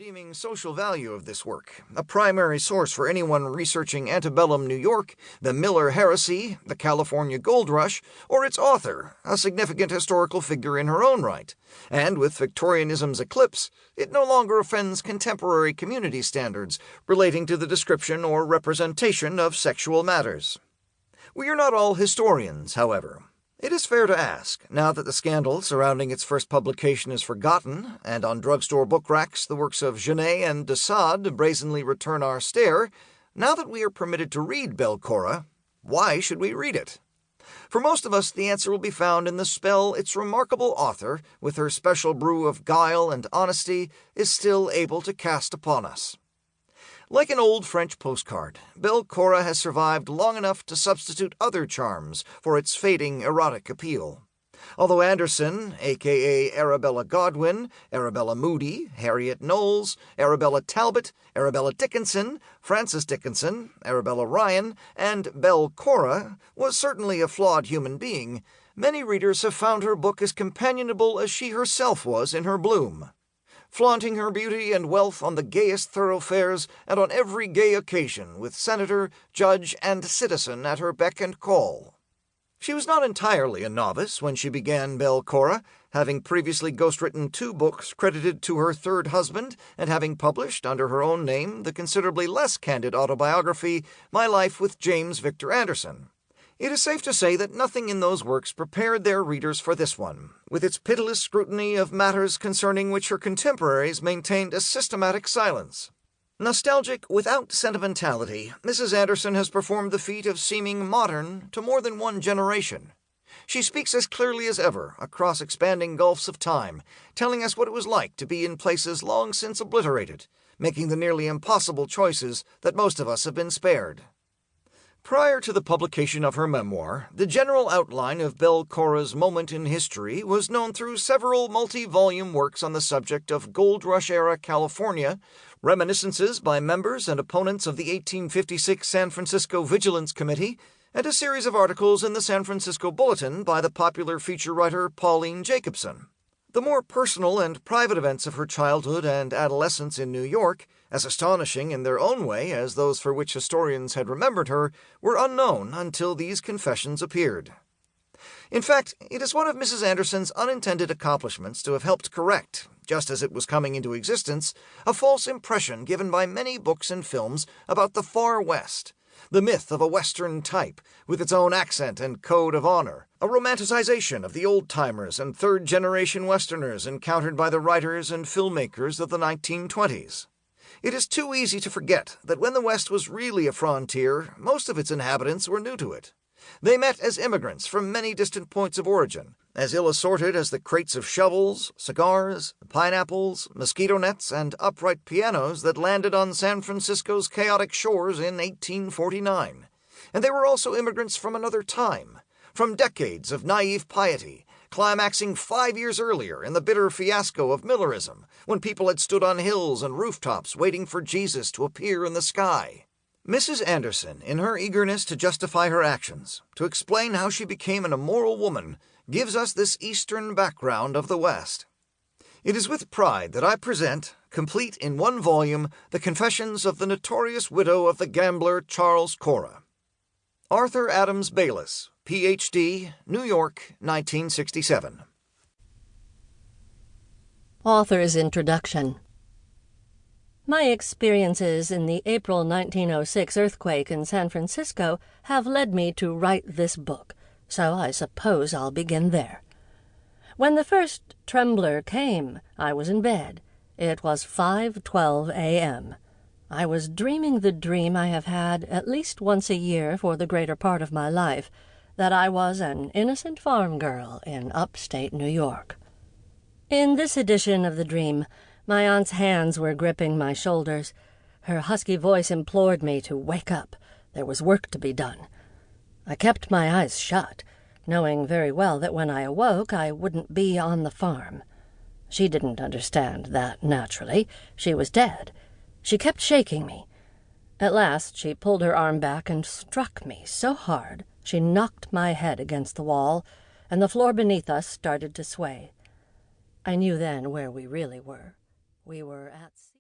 redeeming social value of this work, a primary source for anyone researching antebellum New York, the Miller Heresy, the California Gold Rush, or its author, a significant historical figure in her own right. And with Victorianism's eclipse, it no longer offends contemporary community standards relating to the description or representation of sexual matters. We are not all historians, however. It is fair to ask, now that the scandal surrounding its first publication is forgotten, and on drugstore book racks the works of Genet and de Sade brazenly return our stare, now that we are permitted to read Belle Cora, why should we read it? For most of us, the answer will be found in the spell its remarkable author, with her special brew of guile and honesty, is still able to cast upon us. Like an old French postcard, Belle Cora has survived long enough to substitute other charms for its fading erotic appeal. Although Anderson, a.k.a. Arabella Godwin, Arabella Moody, Harriet Knowles, Arabella Talbot, Arabella Dickinson, Frances Dickinson, Arabella Ryan, and Belle Cora was certainly a flawed human being, many readers have found her book as companionable as she herself was in her bloom. Flaunting her beauty and wealth on the gayest thoroughfares and on every gay occasion, with senator, judge, and citizen at her beck and call. She was not entirely a novice when she began Belle Cora, having previously ghostwritten 2 books credited to her third husband, and having published, under her own name, the considerably less candid autobiography, My Life with James Victor Anderson. It is safe to say that nothing in those works prepared their readers for this one, with its pitiless scrutiny of matters concerning which her contemporaries maintained a systematic silence. Nostalgic without sentimentality, Mrs. Anderson has performed the feat of seeming modern to more than one generation. She speaks as clearly as ever across expanding gulfs of time, telling us what it was like to be in places long since obliterated, making the nearly impossible choices that most of us have been spared. Prior to the publication of her memoir, the general outline of Belle Cora's moment in history was known through several multi-volume works on the subject of Gold Rush-era California, reminiscences by members and opponents of the 1856 San Francisco Vigilance Committee, and a series of articles in the San Francisco Bulletin by the popular feature writer Pauline Jacobson. The more personal and private events of her childhood and adolescence in New York, as astonishing in their own way as those for which historians had remembered her, were unknown until these confessions appeared. In fact, it is one of Mrs. Anderson's unintended accomplishments to have helped correct, just as it was coming into existence, a false impression given by many books and films about the Far West, the myth of a Western type, with its own accent and code of honor, a romanticization of the old-timers and third-generation Westerners encountered by the writers and filmmakers of the 1920s. It is too easy to forget that when the West was really a frontier, most of its inhabitants were new to it. They met as immigrants from many distant points of origin, as ill-assorted as the crates of shovels, cigars, pineapples, mosquito nets, and upright pianos that landed on San Francisco's chaotic shores in 1849. And they were also immigrants from another time, from decades of naive piety, climaxing 5 years earlier in the bitter fiasco of Millerism, when people had stood on hills and rooftops waiting for Jesus to appear in the sky. Mrs. Anderson, in her eagerness to justify her actions, to explain how she became an immoral woman, gives us this eastern background of the West. It is with pride that I present, complete in 1 volume, the confessions of the notorious widow of the gambler Charles Cora. Arthur Adams Bayliss, Ph.D., New York, 1967. Author's Introduction. My experiences in the April 1906 earthquake in San Francisco have led me to write this book, so I suppose I'll begin there. When the first trembler came, I was in bed. It was 5:12 a.m. I was dreaming the dream I have had at least once a year for the greater part of my life, that I was an innocent farm girl in upstate New York. In this edition of the dream, my aunt's hands were gripping my shoulders. Her husky voice implored me to wake up. There was work to be done. I kept my eyes shut, knowing very well that when I awoke I wouldn't be on the farm. She didn't understand that, naturally. She was dead. She kept shaking me. At last she pulled her arm back and struck me so hard she knocked my head against the wall, and the floor beneath us started to sway. I knew then where we really were. We were at sea.